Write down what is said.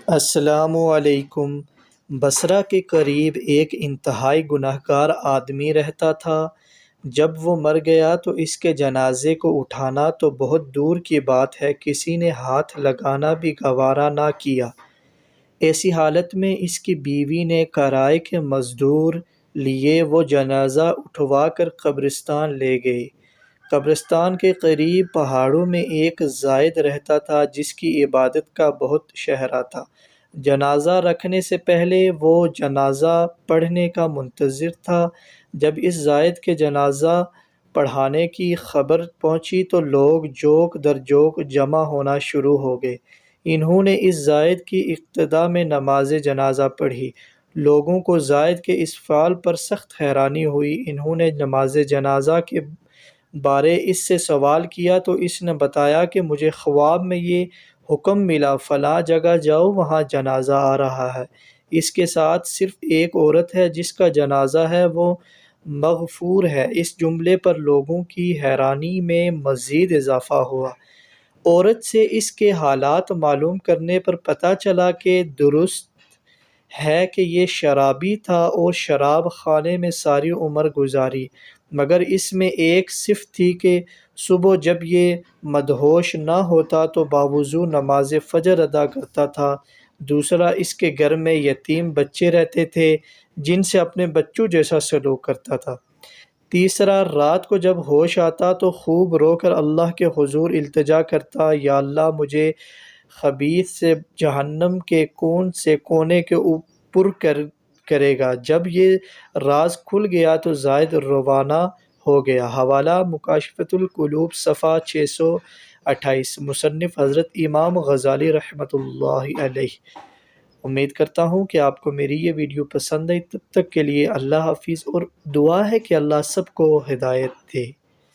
السلام علیکم۔ بصرہ کے قریب ایک انتہائی گنہگار آدمی رہتا تھا۔ جب وہ مر گیا تو اس کے جنازے کو اٹھانا تو بہت دور کی بات ہے، کسی نے ہاتھ لگانا بھی گوارا نہ کیا۔ ایسی حالت میں اس کی بیوی نے کرائے کے مزدور لیے وہ جنازہ اٹھوا کر قبرستان لے گئی۔ قبرستان کے قریب پہاڑوں میں ایک زاہد رہتا تھا جس کی عبادت کا بہت شہرہ تھا۔ جنازہ رکھنے سے پہلے وہ جنازہ پڑھنے کا منتظر تھا۔ جب اس زاہد کے جنازہ پڑھانے کی خبر پہنچی تو لوگ جوک در جوک جمع ہونا شروع ہو گئے۔ انہوں نے اس زاہد کی اقتداء میں نماز جنازہ پڑھی۔ لوگوں کو زاہد کے اس فعل پر سخت حیرانی ہوئی۔ انہوں نے نماز جنازہ کے بارے اس سے سوال کیا تو اس نے بتایا کہ مجھے خواب میں یہ حکم ملا، فلاں جگہ جاؤ، وہاں جنازہ آ رہا ہے۔ اس کے ساتھ صرف ایک عورت ہے جس کا جنازہ ہے، وہ مغفور ہے۔ اس جملے پر لوگوں کی حیرانی میں مزید اضافہ ہوا۔ عورت سے اس کے حالات معلوم کرنے پر پتہ چلا کہ درست ہے کہ یہ شرابی تھا اور شراب خانے میں ساری عمر گزاری، مگر اس میں ایک صفت تھی کہ صبح جب یہ مدہوش نہ ہوتا تو باوضو نماز فجر ادا کرتا تھا۔ دوسرا، اس کے گھر میں یتیم بچے رہتے تھے جن سے اپنے بچوں جیسا سلوک کرتا تھا۔ تیسرا، رات کو جب ہوش آتا تو خوب رو کر اللہ کے حضور التجا کرتا، یا اللہ مجھے خبیث سے جہنم کے کون سے کونے کے اوپر کرے گا۔ جب یہ راز کھل گیا تو زاہد روانہ ہو گیا۔ حوالہ مکاشفۃ القلوب صفحہ 628۔ مصنف حضرت امام غزالی رحمۃ اللہ علیہ۔ امید کرتا ہوں کہ آپ کو میری یہ ویڈیو پسند آئی۔ تب تک کے لیے اللہ حافظ، اور دعا ہے کہ اللہ سب کو ہدایت دے۔